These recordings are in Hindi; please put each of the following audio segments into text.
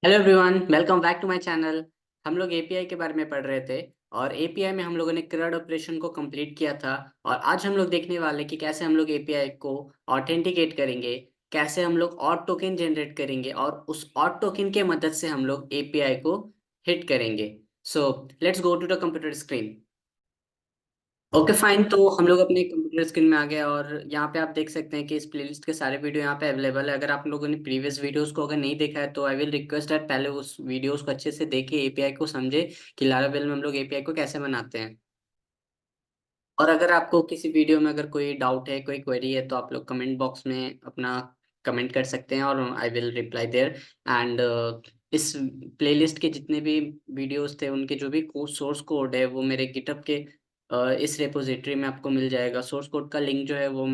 Hello everyone, welcome back to my channel. हम लोग एपीआई के बारे में पढ़ रहे थे और एपीआई में हम लोगों ने CRUD ऑपरेशन को कंप्लीट किया था। और आज हम लोग देखने वाले कि कैसे हम लोग एपीआई को ऑथेंटिकेट करेंगे, कैसे हम लोग ऑथ टोकन जनरेट करेंगे और उस ऑथ टोकन के मदद से हम लोग एपीआई को हिट करेंगे। So let's go to the computer screen. Okay fine, तो हम लोग अपने कंप्यूटर स्क्रीन में आ गए और यहाँ पे आप देख सकते हैं कि इस प्लेलिस्ट के सारे वीडियो यहाँ पे अवेलेबल है। अगर आप लोगों ने प्रीवियस वीडियोस को अगर नहीं देखा है तो आई विल रिक्वेस्ट दैट पहले उस वीडियोस को अच्छे से देखिए, एपीआई को समझे कि लारावेल में हम लोग एपीआई को कैसे बनाते हैं। और अगर आपको किसी वीडियो में अगर कोई डाउट है, कोई क्वेरी है, तो आप लोग कमेंट बॉक्स में अपना कमेंट कर सकते हैं और I will reply there. And इस प्लेलिस्ट के जितने भी वीडियोस थे उनके जो भी सोर्स कोड है वो मेरे गिटहब के इस रेपोजिटरी में आपको मिल जाएगा। सोर्स कोड का लिंक जो है वो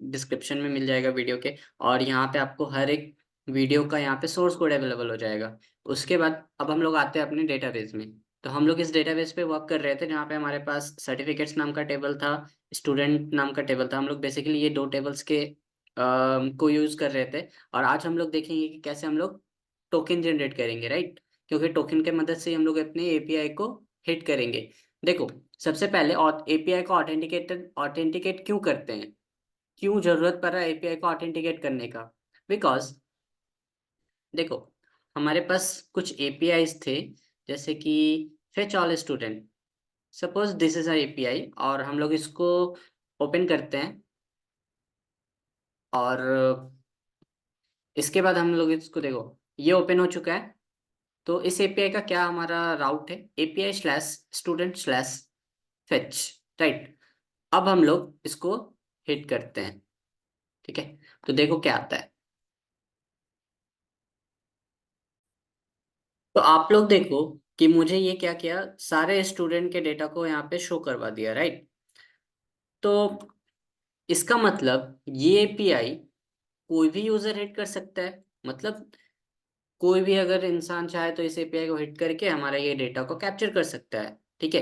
डिस्क्रिप्शन में मिल जाएगा वीडियो के। और यहाँ पे आपको हर एक वीडियो का यहाँ पे सोर्स कोड अवेलेबल हो जाएगा। उसके बाद अब हम लोग आते हैं अपने डेटाबेस में। तो हम लोग इस डेटाबेस पे वर्क कर रहे थे जहाँ पे हमारे पास सर्टिफिकेट्स नाम का टेबल था, स्टूडेंट नाम का टेबल था। हम लोग बेसिकली ये दो टेबल्स के को यूज कर रहे थे। और आज हम लोग देखेंगे कि कैसे हम लोग टोकन जनरेट करेंगे, राइट? क्योंकि टोकन के मदद से ही हम लोग अपने एपीआई को हिट करेंगे। देखो, सबसे पहले एपीआई को ऑथेंटिकेट क्यों करते हैं, क्यों जरूरत पड़ रहा है एपीआई को ऑथेंटिकेट करने का? बिकॉज देखो, हमारे पास कुछ एपीआईज थे, जैसे कि fetch all student. Suppose this is our API और हम लोग इसको ओपन करते हैं। और इसके बाद हम लोग इसको देखो, ये ओपन हो चुका है। तो इस एपीआई का क्या हमारा राउट है? API slash student slash fetch, right? अब हम लोग इसको हिट करते हैं, ठीक है? तो देखो क्या आता है। तो आप लोग देखो कि मुझे ये क्या किया, सारे स्टूडेंट के डेटा को यहाँ पे शो करवा दिया, राइट? तो इसका मतलब ये एपीआई कोई भी यूजर हिट कर सकता है। मतलब कोई भी अगर इंसान चाहे तो इस एपीआई को हिट करके हमारा ये डेटा को कैप्चर कर सकता है, ठीक है?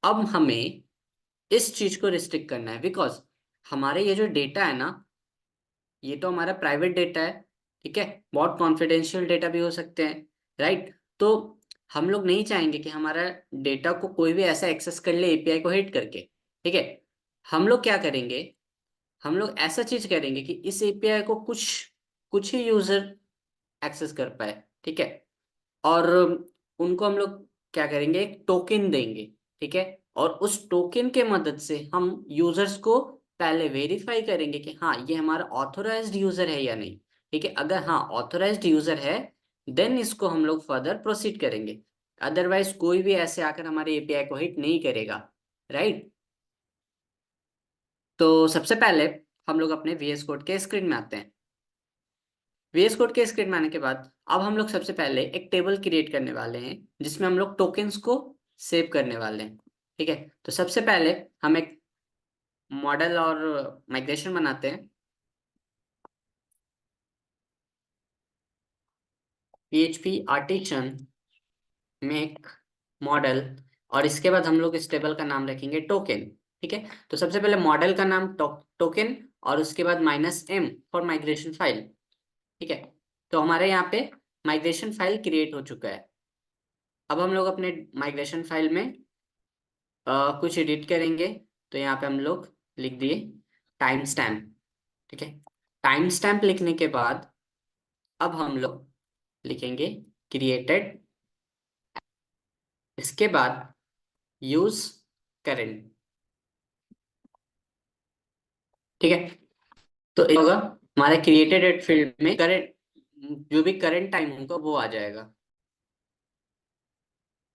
अब हमें इस चीज को रिस्ट्रिक्ट करना है, बिकॉज हमारे ये जो डेटा है ना, ये तो हमारा प्राइवेट डेटा है, ठीक है? बहुत कॉन्फिडेंशियल डेटा भी हो सकते हैं, राइट? तो हम लोग नहीं चाहेंगे कि हमारा डेटा को कोई भी ऐसा एक्सेस कर ले एपीआई को हिट करके, ठीक है? हम लोग क्या करेंगे, हम लोग ऐसा चीज करेंगे कि इस एपीआई को कुछ कुछ ही यूजर एक्सेस कर पाए, ठीक है? और उनको हम लोग क्या करेंगे, एक टोकन देंगे, ठीक है? और उस टोकन के मदद से हम यूजर्स को पहले वेरीफाई करेंगे कि हाँ ये हमारा ऑथोराइज्ड यूजर है या नहीं, ठीक है? अगर हाँ ऑथोराइज्ड यूजर है, देन इसको हम लोग फर्दर प्रोसीड करेंगे। अदरवाइज कोई भी ऐसे आकर हमारे एपीआई को हिट नहीं करेगा, राइट? तो सबसे पहले हम लोग अपने वीएस कोड के स्क्रीन में आते हैं। वीएस कोड के स्क्रीन में आने के बाद अब हम लोग सबसे पहले एक टेबल क्रिएट करने वाले हैं जिसमें हम लोग टोकन्स को सेव करने वाले हैं, ठीक है? तो सबसे पहले हम एक मॉडल और माइग्रेशन बनाते हैं। पीएचपी आर्टिशन मेक मॉडल, और इसके बाद हम लोग इस टेबल का नाम रखेंगे टोकन, ठीक है? तो सबसे पहले मॉडल का नाम टोकन, और उसके बाद -m फॉर माइग्रेशन फाइल, ठीक है? तो हमारे यहाँ पे माइग्रेशन फाइल क्रिएट हो चुका है। अब हम लोग अपने माइग्रेशन फाइल में कुछ एडिट करेंगे। तो यहाँ पे हम लोग लिख दिए टाइम स्टैम्प, ठीक है? टाइम स्टैम्प लिखने के बाद अब हम लोग लिखेंगे क्रिएटेड, इसके बाद यूज करेंट, ठीक है? तो ये होगा हमारे क्रिएटेड एट फील्ड में करेंट, जो भी करंट टाइम होगा वो आ जाएगा।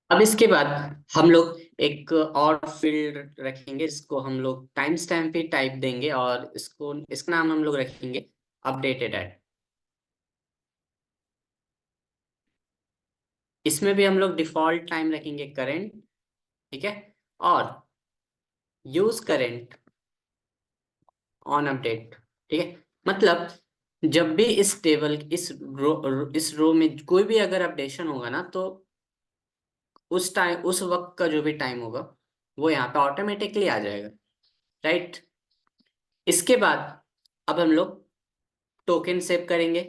अब इसके बाद हम लोग एक और फील्ड रखेंगे, इसको हम लोग टाइम स्टैम्प ही टाइप देंगे और इसका नाम हम लोग रखेंगे अपडेटेड एट। इसमें भी हम लोग डिफॉल्ट टाइम रखेंगे करंट, ठीक है? और यूज करंट ऑन अपडेट, ठीक है? मतलब जब भी इस टेबल इस रो में कोई भी अगर अपडेशन होगा ना, तो उस टाइम उस वक्त का जो भी टाइम होगा वो यहाँ पे ऑटोमेटिकली आ जाएगा, राइट? इसके बाद अब हम लोग टोकन सेव करेंगे,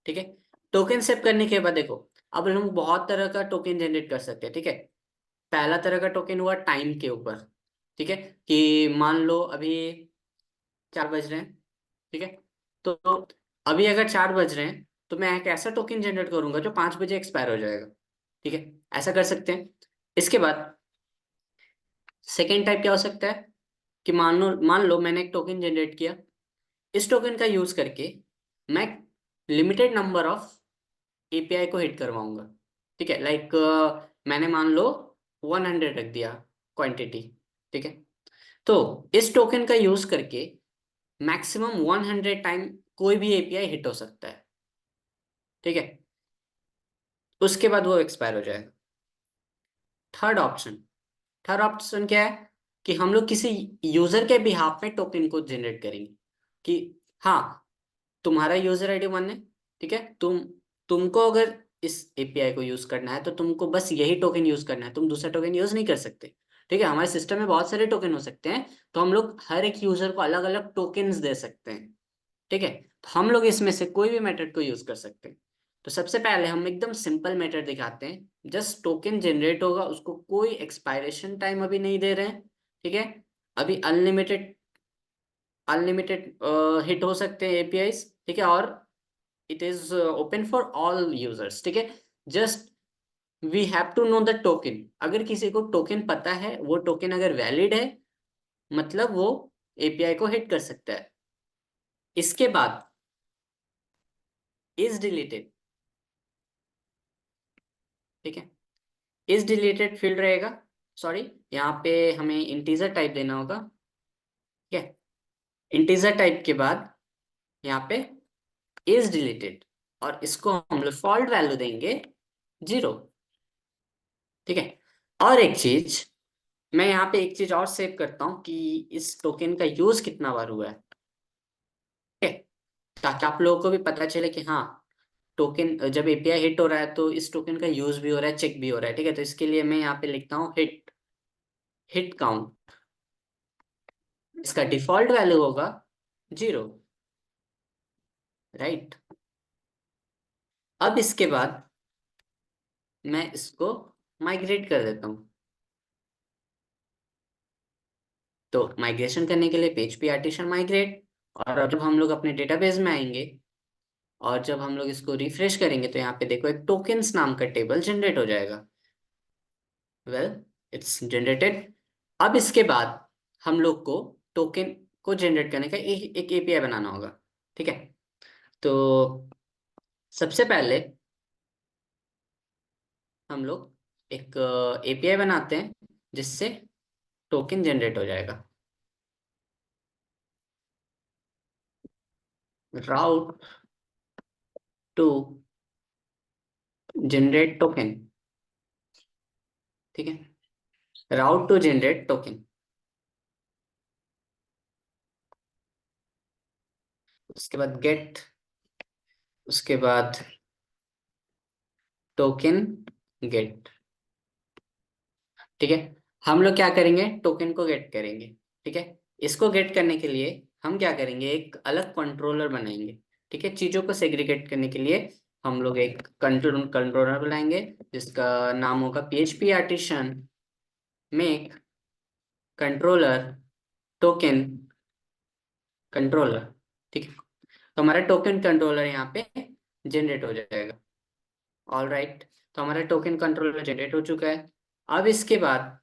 ठीक है? टोकन सेव करने के बाद देखो, अब हम बहुत तरह का टोकन जनरेट कर सकते हैं, ठीक है। पहला तरह का टोकन हुआ टाइम के ऊपर, ठीक है। कि मान लो अभी 4 बज रहे हैं, ठीक है। तो अभी अगर 4 बज रहे हैं तो मैं एक ऐसा टोकन जनरेट करूंगा जो 5 बजे एक्सपायर हो जाएगा, ठीक है। ऐसा कर सकते हैं। इसके बाद सेकेंड टाइप क्या हो सकता है कि मान लो मैंने एक टोकन जनरेट किया। इस टोकन का यूज करके मैं लिमिटेड नंबर ऑफ एपीआई को हिट करवाऊंगा, ठीक है। लाइक मैंने मान लो 100 रख दिया क्वांटिटी, ठीक है। तो इस टोकन का यूज करके मैक्सिमम 100 टाइम कोई भी एपीआई हिट हो सकता है, ठीक है। उसके बाद वो एक्सपायर हो जाएगा। थर्ड ऑप्शन थर्ड ऑप्शन क्या है कि हम लोग किसी यूजर के बिहाफ में टोकन को जनरेट करेंगे कि हाँ, तुम्हारा यूजर आईडी 1 है, ठीक है। तुमको अगर इस एपीआई को यूज करना है तो तुमको बस यही टोकन यूज करना है, तुम दूसरा टोकन यूज नहीं कर सकते, ठीक है। हमारे सिस्टम में बहुत सारे टोकन हो सकते हैं, तो हम लोग हर एक यूजर को अलग अलग टोकन्स दे सकते हैं, ठीक है। तो हम लोग इसमें से कोई भी मेथड को यूज कर सकते हैं। तो सबसे पहले हम एकदम सिंपल मेथड दिखाते हैं। जस्ट टोकन जनरेट होगा, उसको कोई एक्सपायरेशन टाइम अभी नहीं दे रहे हैं, ठीक है। अभी अनलिमिटेड अनलिमिटेड हिट हो सकते हैं एपीआईज, ठीक है। और it is open for all users, ठीक है। Just we have to know the token. अगर किसी को टोकन पता है, वो टोकन अगर वैलिड है, मतलब वो एपीआई को हिट कर सकता है। इसके बाद इज डिलीटेड, ठीक है। इज डिलीटेड फील्ड रहेगा, सॉरी, यहाँ पे हमें इंटीजर टाइप देना होगा, ठीक है। इंटीजर टाइप के बाद यहाँ पे इज डिलीटेड, और इसको हम लोग फॉल्ट वैल्यू देंगे 0, ठीक है। और एक चीज, मैं यहाँ पे एक चीज और सेव करता हूँ कि इस टोकन का यूज कितना बार हुआ है, ठीक है। ताकि आप लोगों को भी पता चले कि हाँ, टोकन जब एपीआई हिट हो रहा है तो इस टोकन का यूज भी हो रहा है, चेक भी हो रहा है, ठीक है। तो इसके लिए मैं यहाँ पे लिखता हूँ हिट हिट काउंट। इसका डिफॉल्ट वैल्यू होगा 0, राइट। अब इसके बाद मैं इसको माइग्रेट कर देता हूँ। तो माइग्रेशन करने के लिए PHP आर्टिशन माइग्रेट, और अब जब हम लोग अपने डेटाबेस में आएंगे और जब हम लोग इसको रिफ्रेश करेंगे तो यहाँ पे देखो एक टोकन्स नाम का टेबल जनरेट हो जाएगा। Well, it's generated. अब इसके बाद हम लोग को टोकन को जनरेट करने का एक एपीआई बनाना होगा, ठीक है। तो सबसे पहले हम लोग एक एपीआई बनाते हैं जिससे टोकन जनरेट हो जाएगा। राउट टू जनरेट टोकन, ठीक है। राउट टू जनरेट टोकन। उसके बाद गेट, उसके बाद टोकन गेट, ठीक है। हम लोग क्या करेंगे, टोकन को गेट करेंगे, ठीक है। इसको गेट करने के लिए हम क्या करेंगे, एक अलग कंट्रोलर बनाएंगे, ठीक है। चीजों को सेग्रीगेट करने के लिए हम लोग एक कंट्रोलर बनाएंगे जिसका नाम होगा PHP artisan make controller token controller, ठीक है। तो हमारा टोकन कंट्रोलर यहाँ पे जनरेट हो जाएगा। ऑल राइट, तो हमारा टोकन कंट्रोलर जनरेट हो चुका है। अब इसके बाद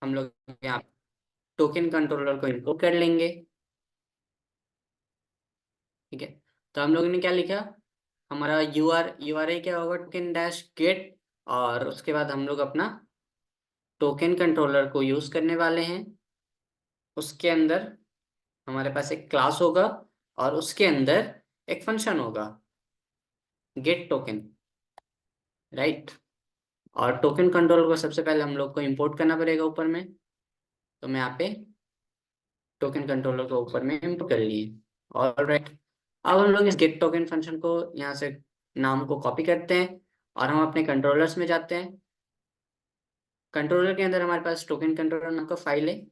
हम लोग यहाँ टोकन कंट्रोलर को इम्पोर्ट कर लेंगे, ठीक है। तो हम लोगों ने क्या लिखा, हमारा यूआरआई क्या होगा, टोकन डैश गेट, और उसके बाद हम लोग अपना टोकन कंट्रोलर को यूज करने वाले हैं। उसके अंदर हमारे पास एक क्लास होगा और उसके अंदर एक फंक्शन होगा गेट टोकन, राइट। और टोकन कंट्रोलर को सबसे पहले हम लोग को इंपोर्ट करना पड़ेगा ऊपर में। तो मैं यहाँ पे टोकन कंट्रोलर को ऊपर में इंपोर्ट कर लिए। ऑल राइट, अब हम लोग इस गेट टोकन फंक्शन को यहाँ से नाम को कॉपी करते हैं और हम अपने कंट्रोलर्स में जाते हैं। कंट्रोलर के अंदर हमारे पास टोकन कंट्रोलर नाम का फाइल है।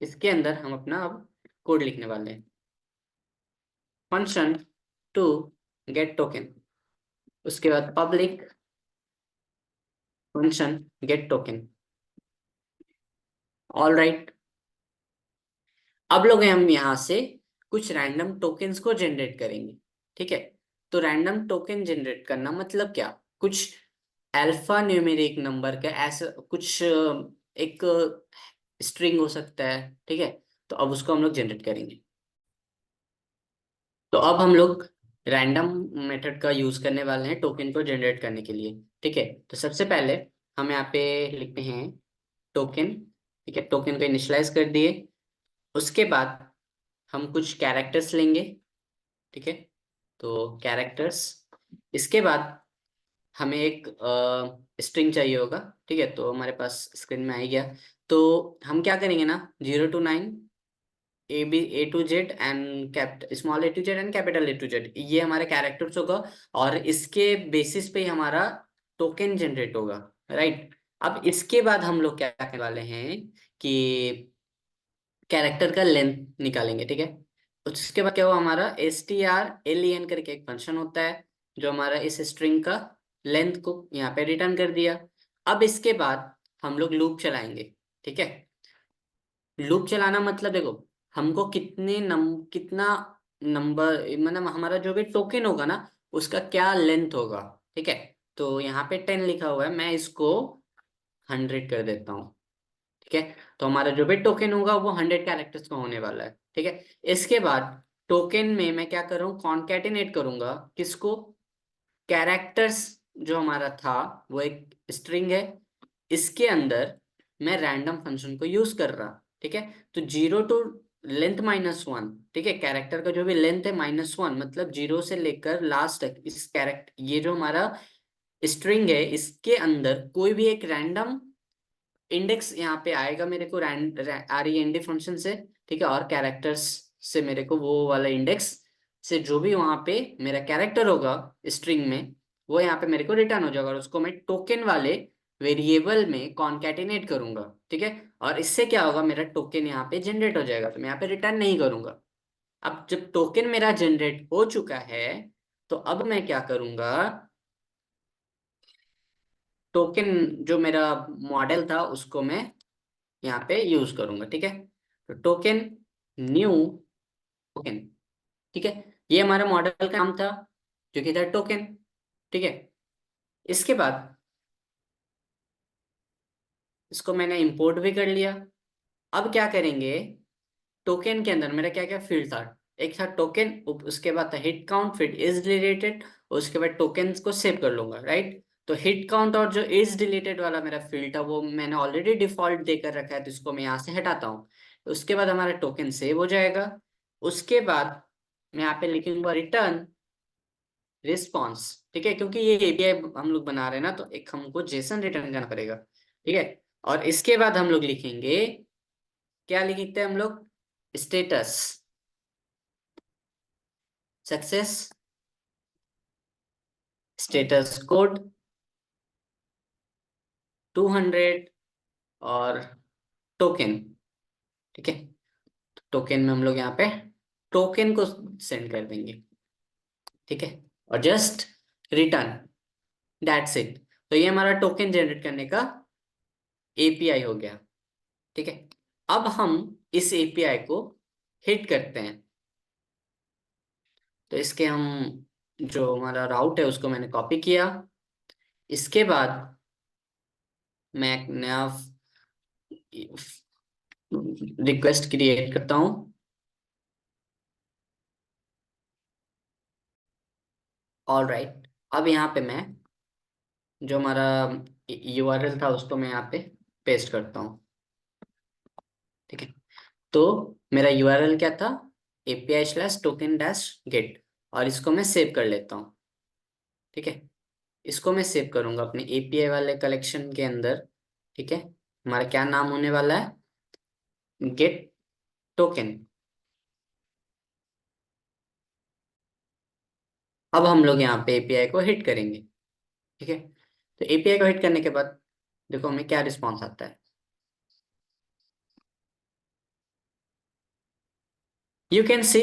इसके अंदर हम अपना अब कोड लिखने वाले हैं, फंक्शन टू गेट टोकन। उसके बाद public function get token. All right, अब लोग हम यहाँ से कुछ रैंडम टोकन्स को जनरेट करेंगे। ठीक है, तो रैंडम टोकन जनरेट करना मतलब क्या, कुछ अल्फा न्यूमेरिक नंबर का ऐसा कुछ एक स्ट्रिंग हो सकता है। ठीक है, तो अब उसको हम लोग जनरेट करेंगे। तो अब हम लोग रैंडम मेथड का यूज करने वाले हैं टोकन को जनरेट करने के लिए। ठीक है, तो सबसे पहले हम यहाँ पे लिखते हैं टोकन। ठीक है, टोकन को इनिशियलाइज कर दिए। उसके बाद हम कुछ कैरेक्टर्स लेंगे। ठीक है, तो कैरेक्टर्स, इसके बाद हमें एक स्ट्रिंग चाहिए होगा। ठीक है, तो हमारे पास स्क्रीन में आ ही गया। तो हम क्या करेंगे ना, 0 to 9 A to Z and small A to Z and capital A to Z, ये हमारे कैरेक्टर्स होगा। और इसके बेसिस पे ही हमारा टोकन जनरेट होगा। राइट, अब इसके बाद हम लोग क्या करने वाले हैं कि कैरेक्टर का लेंथ निकालेंगे। ठीक है, उसके बाद क्या हुआ, हमारा stren करके एक फंक्शन होता है जो हमारा इस स्ट्रिंग का लेंथ को यहाँ पे रिटर्न कर दिया। अब इसके बाद हम लोग लूप चलाएंगे। ठीक है, लूप चलाना मतलब देखो, हमको कितना नंबर, मतलब हमारा जो भी टोकन होगा ना, उसका क्या लेंथ होगा। ठीक है, तो यहाँ पे 10 लिखा हुआ है, मैं इसको 100 कर देता हूँ। ठीक है, तो हमारा जो भी टोकन होगा वो 100 कैरेक्टर्स का होने वाला है। ठीक है, इसके बाद टोकन में मैं क्या कर रहा हूँ, कॉन्केटिनेट करूंगा किसको, कैरेक्टर्स जो हमारा था वो एक स्ट्रिंग है, इसके अंदर मैं रैंडम फंक्शन को यूज कर रहा। ठीक है, तो 0 to लेंथ -1। ठीक है, कैरेक्टर का जो भी लेंथ है -1, मतलब 0 से लेकर लास्ट तक इस कैरेक्टर, ये जो हमारा स्ट्रिंग है, इसके अंदर कोई भी एक रैंडम इंडेक्स यहाँ पे आएगा मेरे को REND फंक्शन से। ठीक है, और कैरेक्टर्स से मेरे को वो वाला इंडेक्स से जो भी वहाँ पे मेरा कैरेक्टर होगा स्ट्रिंग में, वो यहाँ पे मेरे को रिटर्न हो जाएगा, और उसको मैं टोकन वाले वेरिएबल में कॉन्कैटिनेट करूंगा। ठीक है, और इससे क्या होगा, मेरा टोकन यहाँ पे जनरेट हो जाएगा, तो मैं यहाँ पे रिटर्न नहीं करूंगा। अब जब टोकन मेरा जनरेट हो चुका है, तो अब मैं क्या करूंगा, टोकन जो मेरा मॉडल था उसको मैं यहाँ पे यूज करूंगा। ठीक है, तो टोकन न्यू टोकन। ठीक है, ये हमारा मॉडल का नाम था जो कि था टोकन। ठीक है, इसके बाद इसको मैंने इंपोर्ट भी कर लिया। अब क्या करेंगे, टोकन के अंदर मेरा क्या क्या फील्ड था, एक था टोकन, उसके बाद था हिट काउंट, फिर इज डिलीटेड, उसके बाद टोकन को सेव कर लूंगा। राइट, तो हिट काउंट और जो इज डिलीटेड वाला मेरा फील्ड था वो मैंने ऑलरेडी डिफॉल्ट देकर रखा है, तो इसको मैं यहाँ से हटाता हूँ। उसके बाद हमारा टोकन सेव हो जाएगा। उसके बाद मैं यहाँ पे लिखूंगा रिटर्न रिस्पॉन्स। ठीक है, क्योंकि ये एपीआई हम लोग बना रहे हैं ना, तो एक हमको जेसन रिटर्न करना पड़ेगा। ठीक है, और इसके बाद हम लोग लिखेंगे, क्या लिखते हैं हम लोग, स्टेटस सक्सेस, स्टेटस कोड 200, और टोकन। ठीक है, टोकन में हम लोग यहाँ पे टोकन को सेंड कर देंगे। ठीक है, और जस्ट रिटर्न, दैट्स इट। तो ये हमारा टोकन जनरेट करने का एपीआई हो गया। ठीक है, अब हम इस एपीआई को हिट करते हैं। तो इसके हम जो हमारा राउट है उसको मैंने कॉपी किया। इसके बाद मैं एक नया रिक्वेस्ट क्रिएट करता हूँ। ऑल राइट, अब यहाँ पे मैं जो हमारा यूआरएल था उसको मैं यहाँ पे पेस्ट करता हूँ। ठीक है, तो मेरा यूआरएल क्या था, API/token-get, और इसको मैं सेव कर लेता हूँ। ठीक है, इसको मैं सेव करूंगा अपने एपीआई वाले कलेक्शन के अंदर। ठीक है, हमारा क्या नाम होने वाला है, गेट टोकन। अब हम लोग यहाँ पे एपीआई को हिट करेंगे। ठीक है, तो एपीआई को हिट करने के बाद देखो हमें क्या रिस्पॉन्स आता है। यू कैन सी,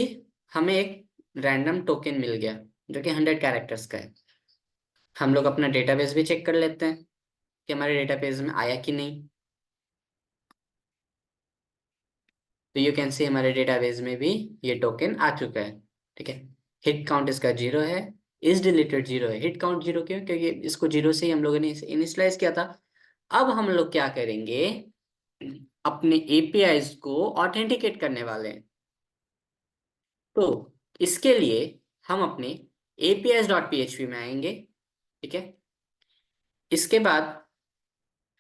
हमें एक रैंडम टोकन मिल गया जो कि 100 कैरेक्टर्स का है। हम लोग अपना डेटाबेस भी चेक कर लेते हैं। कि हमारे डेटाबेस में आया कि नहीं। तो यू कैन सी हमारे डेटाबेस में भी ये टोकन आ चुका है। ठीक है, हिट काउंट इसका 0 है, इज डिलीटेड 0 है। हिट काउंट 0 क्यों? क्योंकि इसको 0 से ही हम लोगों ने इनिशियलाइज किया था। अब हम लोग क्या करेंगे, अपने एपीआईज को ऑथेंटिकेट करने वाले हैं। तो इसके लिए हम अपने apis.php में आएंगे। ठीक है, इसके बाद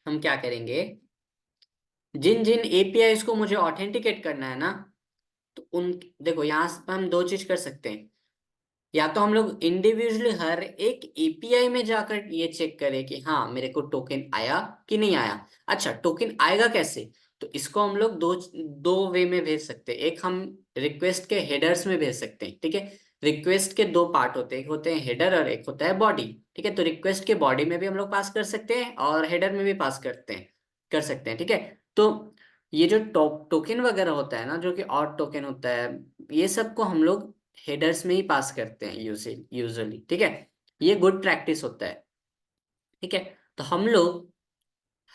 हम क्या करेंगे, जिन जिन एपीआईज को मुझे ऑथेंटिकेट करना है ना, तो उन, देखो यहाँ पर हम दो चीज कर सकते हैं। या तो हम लोग इंडिविजुअली हर एक एपीआई में जाकर ये चेक करें कि हाँ मेरे को टोकन आया कि नहीं आया। अच्छा, टोकन आएगा कैसे? तो इसको हम लोग दो दो वे में भेज सकते हैं। एक हम रिक्वेस्ट के हेडर्स में भेज सकते हैं। ठीक है, रिक्वेस्ट के दो पार्ट होते हैं, एक होते हैं हेडर और एक होता है बॉडी। ठीक है, तो रिक्वेस्ट के बॉडी में भी हम लोग पास कर सकते हैं और हेडर में भी पास कर सकते हैं। ठीक है, तो ये जो टोकन वगैरह होता है ना, जो कि और टोकन होता है, ये सबको हम लोग हेडर्स में ही पास करते हैं यूजुअली। ठीक है, ये गुड प्रैक्टिस होता है। ठीक है, तो हम लोग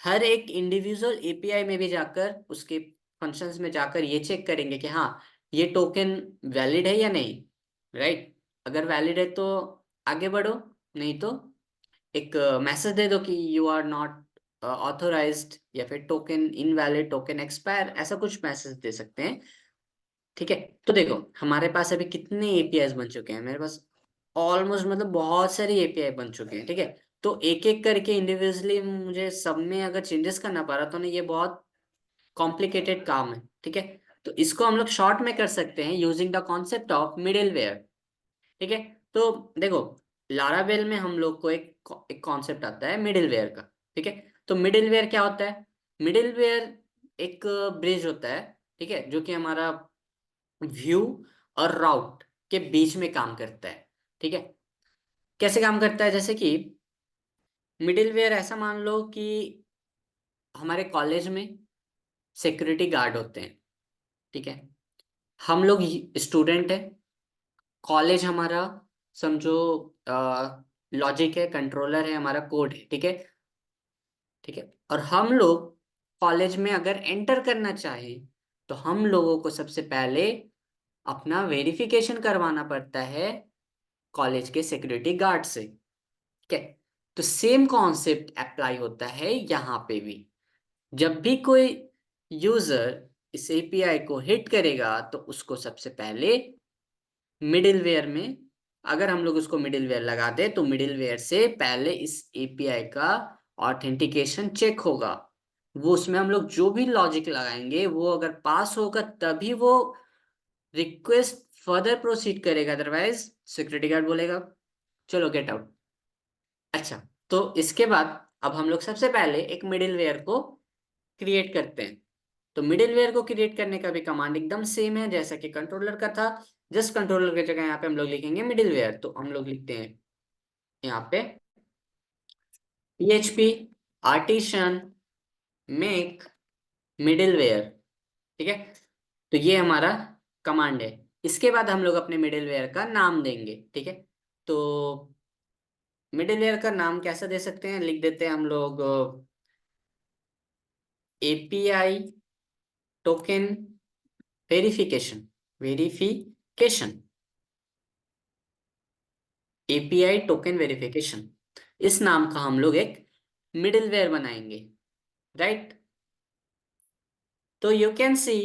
हर एक इंडिविजुअल एपीआई में भी जाकर उसके फंक्शंस में जाकर ये चेक करेंगे कि हाँ ये टोकन वैलिड है या नहीं। राइट, अगर वैलिड है तो आगे बढ़ो, नहीं तो एक मैसेज दे दो कि यू आर नॉट ऑथोराइज्ड, या फिर टोकन इनवैलिड, टोकन एक्सपायर, ऐसा कुछ मैसेज दे सकते हैं। ठीक है, तो देखो हमारे पास अभी कितने एपीआई बन चुके हैं, मेरे पास ऑलमोस्ट मतलब बहुत सारी एपीआई बन चुके हैं। ठीक है, तो एक एक करके इंडिविजुअली मुझे सब में अगर चेंजेस करना पड़ रहा तो ना, ये बहुत कॉम्प्लिकेटेड काम है। ठीक है, तो इसको हम लोग शॉर्ट में कर सकते हैं using the concept of middleware. ठीक है, तो देखो लारावेल में हम लोग को एक कॉन्सेप्ट आता है मिडिलवेयर का। ठीक है, तो मिडिलवेयर क्या होता है? मिडिलवेयर एक ब्रिज होता है। ठीक है, जो कि हमारा व्यू और राउट के बीच में काम करता है। ठीक है, कैसे काम करता है? जैसे कि मिडिलवेयर ऐसा मान लो कि हमारे कॉलेज में सिक्योरिटी गार्ड होते हैं। ठीक है, हम लोग स्टूडेंट है, कॉलेज हमारा समझो लॉजिक है, कंट्रोलर है, हमारा कोड है। ठीक है, ठीक है, और हम लोग कॉलेज में अगर एंटर करना चाहें तो हम लोगों को सबसे पहले अपना वेरिफिकेशन करवाना पड़ता है कॉलेज के सिक्योरिटी गार्ड से। ठीक है, तो सेम कॉन्सेप्ट अप्लाई होता है यहाँ पे भी। जब भी कोई यूजर इस एपीआई को हिट करेगा तो उसको सबसे पहले मिडिलवेयर में, अगर हम लोग उसको मिडिलवेयर लगा दे तो मिडिलवेयर से पहले इस एपीआई का ऑथेंटिकेशन चेक होगा। वो उसमें हम लोग जो भी लॉजिक लगाएंगे वो अगर पास होगा तभी वो रिक्वेस्ट फर्दर प्रोसीड करेगा, अदरवाइज सिक्योरिटी गार्ड बोलेगा चलो गेट आउट। अच्छा, तो इसके बाद अब हम लोग सबसे पहले एक मिडिलवेयर को क्रिएट करते हैं। तो मिडिलवेयर को क्रिएट करने का भी कमांड एकदम सेम है जैसा कि कंट्रोलर का था। जस्ट कंट्रोलर की जगह यहाँ पे हम लोग लिखेंगे मिडिलवेयर। तो हम लोग लिखते हैं यहाँ पे php artisan make मिडिलवेयर। ठीक है, तो ये हमारा कमांड है। इसके बाद हम लोग अपने मिडिलवेयर का नाम देंगे। ठीक है, तो मिडिलवेयर का नाम कैसा दे सकते हैं, लिख देते हैं हम लोग API token verification. Verification, API token verification, इस नाम का हम लोग एक मिडिलवेयर बनाएंगे। राइट, तो यू कैन सी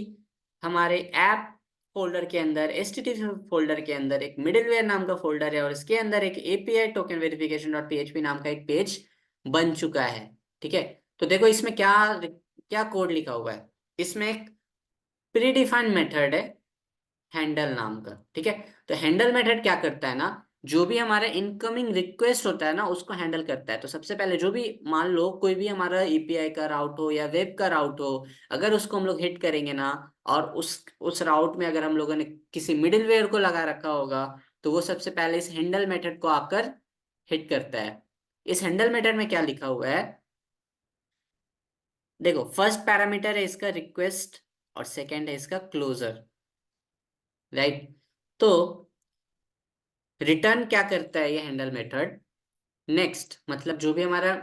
हमारे ऐप फोल्डर के अंदर, एचटीटीपी फोल्डर के अंदर एक मिडिलवेयर नाम का फोल्डर है और इसके अंदर एक API token verification dot PHP नाम का एक पेज बन चुका है। ठीक है, तो देखो इसमें क्या क्या कोड लिखा हुआ है। इसमें एक प्री डिफाइंड मेथड है हैंडल नाम का। ठीक है, तो हैंडल मेथड क्या करता है ना, जो भी हमारा इनकमिंग रिक्वेस्ट होता है ना उसको हैंडल करता है। तो सबसे पहले जो भी, मान लो कोई भी हमारा एपीआई का राउट हो या वेब का राउट हो, अगर उसको हम लोग हिट करेंगे ना, और उस राउट में अगर हम लोगों ने किसी मिडिलवेयर को लगा रखा होगा, तो वो सबसे पहले इस हैंडल मेथड को आकर हिट करता है। इस हैंडल मेथड में क्या लिखा हुआ है, देखो फर्स्ट पैरामीटर है इसका रिक्वेस्ट और सेकेंड है इसका क्लोजर। राइट, तो रिटर्न क्या करता है ये हैंडल मेथड, नेक्स्ट, मतलब जो भी हमारा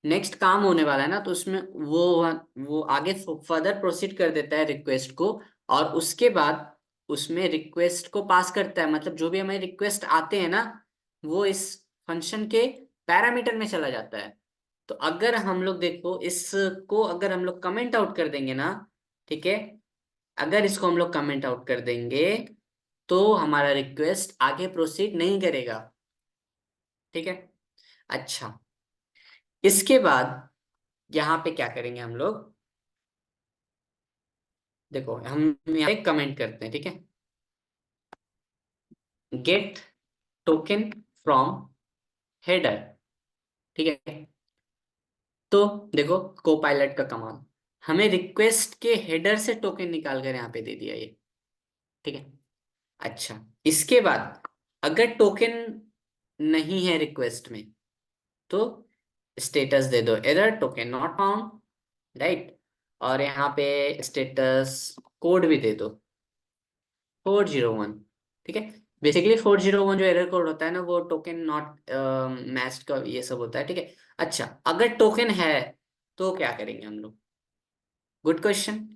नेक्स्ट काम होने वाला है ना, तो उसमें वो आगे फर्दर प्रोसीड कर देता है रिक्वेस्ट को। और उसके बाद उसमें रिक्वेस्ट को पास करता है, मतलब जो भी हमें रिक्वेस्ट आते हैं ना, वो इस फंक्शन के पैरामीटर में चला जाता है। तो अगर हम लोग देखो इसको, अगर हम लोग कमेंट आउट कर देंगे ना, ठीक है, अगर इसको हम लोग कमेंट आउट कर देंगे तो हमारा रिक्वेस्ट आगे प्रोसीड नहीं करेगा। ठीक है। अच्छा, इसके बाद यहाँ पे क्या करेंगे हम लोग, देखो हम यहाँ पे कमेंट करते हैं, ठीक है, गेट टोकन फ्रॉम हेडर। ठीक है। तो देखो कोपायलट का कमाल, हमें रिक्वेस्ट के हेडर से टोकन निकाल कर यहाँ पे दे दिया ये। ठीक है। अच्छा, इसके बाद अगर टोकन नहीं है रिक्वेस्ट में, तो स्टेटस दे दो error token not found, right. और यहाँ पे स्टेटस कोड भी दे दो 401। ठीक है। बेसिकली 401 जो एरर कोड होता है ना, वो टोकन नॉट मैच्ड का ये सब होता है। ठीक है। अच्छा, अगर टोकन है तो क्या करेंगे हम लोग, गुड क्वेश्चन।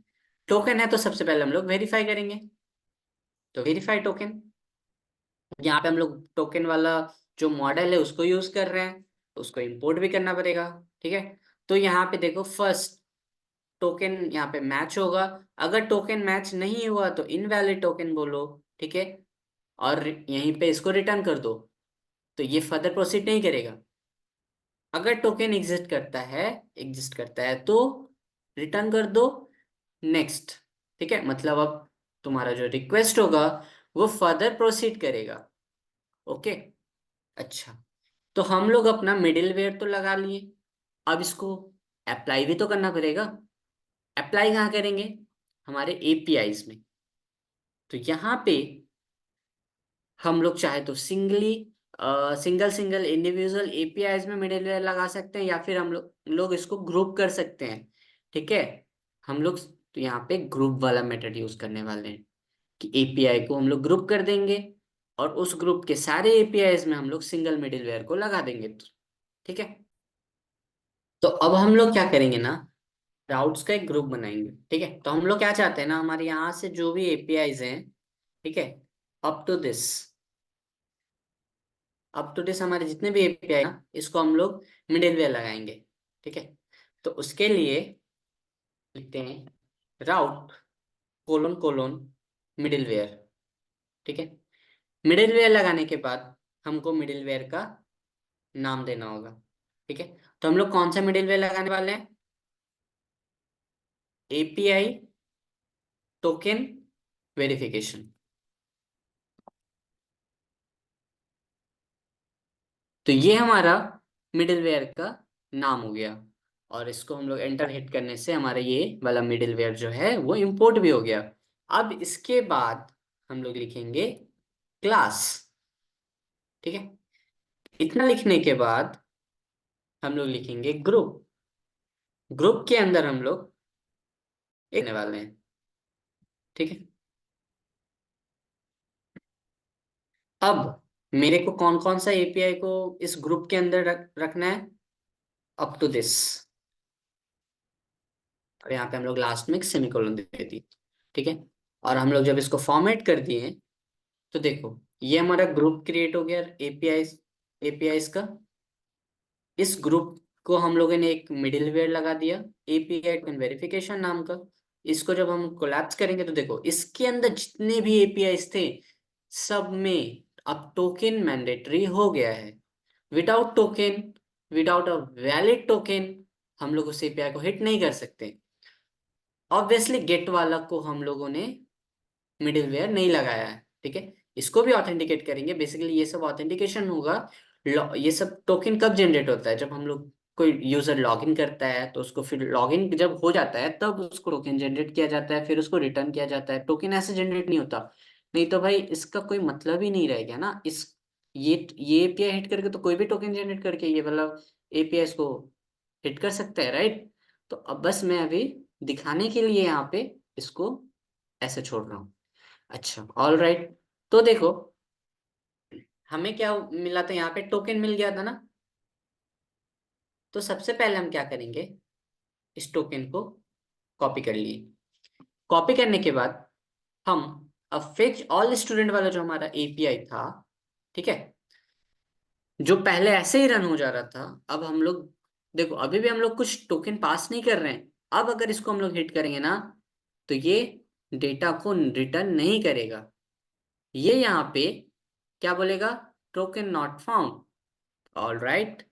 टोकन है तो सबसे पहले हम लोग वेरीफाई करेंगे। तो वेरीफाई टोकन, यहाँ पे हम लोग टोकन वाला जो मॉडल है उसको यूज कर रहे हैं, तो उसको इंपोर्ट भी करना पड़ेगा। ठीक है। तो यहाँ पे देखो फर्स्ट टोकन यहाँ पे मैच होगा, अगर टोकन मैच नहीं हुआ तो इनवैलिड टोकन बोलो। ठीक है। और यहीं पे इसको रिटर्न कर दो, तो ये फर्दर प्रोसीड नहीं करेगा। अगर टोकन एग्जिस्ट करता है तो रिटर्न कर दो नेक्स्ट। ठीक है, मतलब अब तुम्हारा जो रिक्वेस्ट होगा वो फर्दर प्रोसीड करेगा। ओके। अच्छा, तो हम लोग अपना मिडिलवेयर तो लगा लिए, अब इसको अप्लाई भी तो करना पड़ेगा। अप्लाई कहाँ करेंगे, हमारे एपीआईज में। तो यहाँ पे हम लोग चाहे तो सिंगल सिंगल इंडिविजुअल एपीआईज में मिडिलवेयर लगा सकते हैं, या फिर हम लोग इसको ग्रुप कर सकते हैं। ठीक है। हम लोग तो यहाँ पे ग्रुप वाला मेथड यूज करने वाले हैं, कि एपीआई को हम लोग ग्रुप कर देंगे और उस ग्रुप के सारे एपीआईज में हम लोग सिंगल मिडिलवेयर को लगा देंगे। ठीक है। तो अब हम लोग क्या करेंगे ना, राउट्स का एक ग्रुप बनाएंगे। ठीक है। तो हम लोग क्या चाहते हैं ना, हमारे यहाँ से जो भी एपीआईज हैं, ठीक है, up to this up to this हमारे जितने भी एपीआई ना, इसको हम लोग मिडिलवेयर लगाएंगे। ठीक है। तो उसके लिए लिखते हैं राउट कोलोन कोलोन मिडिलवेयर। ठीक है। मिडिलवेयर लगाने के बाद हमको मिडिलवेयर का नाम देना होगा। ठीक है। तो हम लोग कौन सा मिडिलवेयर लगाने वाले हैं, एपीआई टोकन वेरिफिकेशन। तो ये हमारा मिडिलवेयर का नाम हो गया, और इसको हम लोग एंटर हिट करने से हमारा ये वाला मिडिलवेयर जो है वो इंपोर्ट भी हो गया। अब इसके बाद हम लोग लिखेंगे क्लास। ठीक है। इतना लिखने के बाद हम लोग लिखेंगे ग्रुप। ग्रुप के अंदर हम लोग एक लिखने वाले हैं। ठीक है। अब मेरे को कौन कौन सा एपीआई को इस ग्रुप के अंदर रखना है, अप टू दिस। और यहाँ पे हम लोग लास्ट में एक सेमीकोलन दे दी। ठीक है। और हम लोग जब इसको फॉर्मेट कर दिए, तो देखो ये हमारा ग्रुप क्रिएट हो गया एपीआईज का। इस ग्रुप को हम लोगों ने एक मिडिलवेयर लगा दिया, एपीआई टोकन वेरिफिकेशन नाम का। इसको जब हम कोलैप्स करेंगे तो देखो इसके अंदर जितने भी एपीआईज थे, सब में अब टोकन मैंडेटरी हो गया है। Without token, without a valid token, हम लोग उस एपीआई को हिट नहीं कर सकते। ऑब्वियसली गेट वाला को हम लोगों ने मिडिलवेयर नहीं लगाया है। ठीक है। इसको भी ऑथेंटिकेट करेंगे, बेसिकली ये सब ऑथेंटिकेशन होगा। ये सब टोकन कब जनरेट होता है, जब हम लोग कोई यूजर लॉगिन करता है, तो उसको फिर लॉगिन जब हो जाता है तब उसको टोकन जनरेट किया जाता है, फिर उसको रिटर्न किया जाता है। टोकन ऐसे जनरेट नहीं होता, नहीं तो भाई इसका कोई मतलब ही नहीं रहेगा ना। ये एपीआई हिट करके तो कोई भी टोकन जनरेट करके ये मतलब एपीआई को हिट कर सकता है, राइट। तो अब बस मैं अभी दिखाने के लिए यहाँ पे इसको ऐसे छोड़ रहा हूँ। अच्छा, ऑल राइट। तो देखो हमें क्या मिला था, यहाँ पे टोकन मिल गया था ना। तो सबसे पहले हम क्या करेंगे, इस टोकन को कॉपी कर लिए। कॉपी करने के बाद हम अब फेच ऑल स्टूडेंट वाला जो हमारा एपीआई था, ठीक है, जो पहले ऐसे ही रन हो जा रहा था, अब हम लोग देखो अभी भी हम लोग कुछ टोकन पास नहीं कर रहे हैं। अब अगर इसको हम लोग हिट करेंगे ना, तो ये डेटा को रिटर्न नहीं करेगा। ये यहाँ पे क्या बोलेगा, token not found. All right.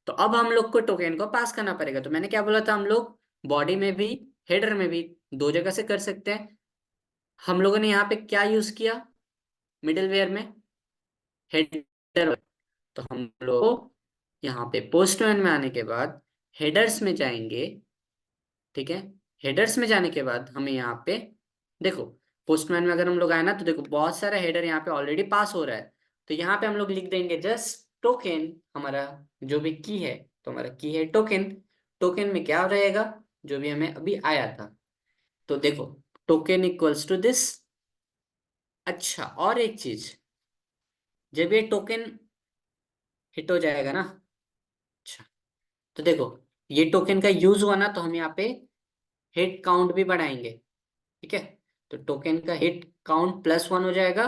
तो अब हम लोग को टोकन को पास करना पड़ेगा। तो मैंने क्या बोला था, हम लोग बॉडी में भी हेडर में भी दो जगह से कर सकते हैं। हम लोगों ने यहाँ पे क्या यूज किया, मिडिलवेयर में हेडर। तो हम लोग यहाँ पे पोस्टमैन में आने के बाद हेडर्स में जाएंगे, ठीक है। हेडर्स में जाने के बाद हमें यहाँ पे देखो, पोस्टमैन में अगर हम लोग आए ना, तो देखो बहुत सारा हेडर यहाँ पे ऑलरेडी पास हो रहा है। तो यहाँ पे हम लोग लिख देंगे जस्ट टोकन, हमारा जो भी की है, तो हमारा की है टोकन। टोकन में क्या रहेगा, जो भी हमें अभी आया था। तो देखो टोकन इक्वल्स टू दिस। अच्छा, और एक चीज, जब ये टोकन हिट हो जाएगा ना, अच्छा, तो देखो ये टोकन का यूज हुआ ना, तो हम यहाँ पे हिट काउंट भी बढ़ाएंगे, ठीक है। तो टोकन का हिट काउंट +1 हो जाएगा,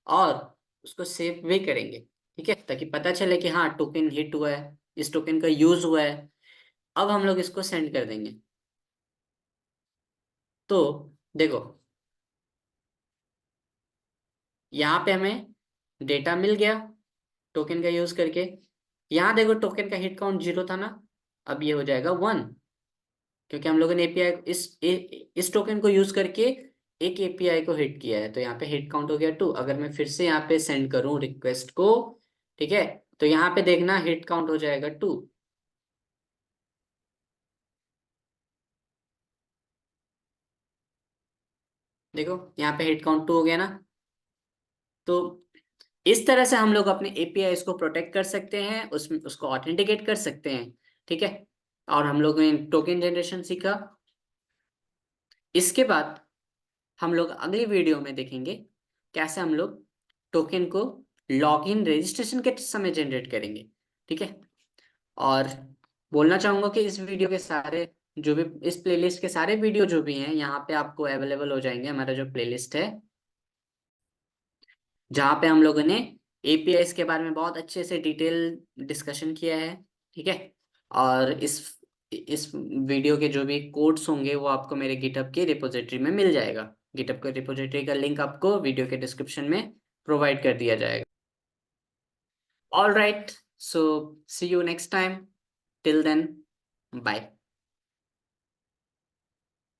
और उसको सेव भी करेंगे, ठीक है, ताकि पता चले कि हाँ टोकन हिट हुआ है, इस टोकन का यूज हुआ है। अब हम लोग इसको सेंड कर देंगे। तो देखो यहाँ पे हमें डेटा मिल गया टोकन का यूज करके। यहाँ देखो टोकन का हिट काउंट 0 था ना, अब ये हो जाएगा 1, क्योंकि हम लोगों ने एपीआई इस टोकन को यूज करके एक एपीआई को हिट किया है। तो यहाँ पे हिट काउंट हो गया 2। अगर मैं फिर से यहाँ पे सेंड करूँ रिक्वेस्ट को, ठीक है, तो यहाँ पे देखना हिट काउंट हो जाएगा 2। देखो यहाँ पे हिट काउंट 2 हो गया ना। तो इस तरह से हम लोग अपने एपीआई को प्रोटेक्ट कर सकते हैं, उसमें उसको ऑथेंटिकेट कर सकते हैं, ठीक है। और हम लोग ने टोकन जनरेशन सीखा। इसके बाद हम लोग अगली वीडियो में देखेंगे कैसे हम लोग टोकन को लॉगिन रजिस्ट्रेशन के समय जनरेट करेंगे, ठीक है। और बोलना चाहूंगा कि इस वीडियो के सारे जो भी इस प्लेलिस्ट के सारे वीडियो जो भी हैं यहाँ पे आपको अवेलेबल हो जाएंगे, हमारा जो प्लेलिस्ट है, जहाँ पे हम लोगों ने एपीआईज के बारे में बहुत अच्छे से डिटेल डिस्कशन किया है, ठीक है। और इस वीडियो के जो भी कोड्स होंगे वो आपको मेरे गिटहब के रिपोजिटरी में मिल जाएगा। गिटहब के रिपोजिटरी का लिंक आपको वीडियो के डिस्क्रिप्शन में प्रोवाइड कर दिया जाएगा। All right, so see you next time, till then, bye.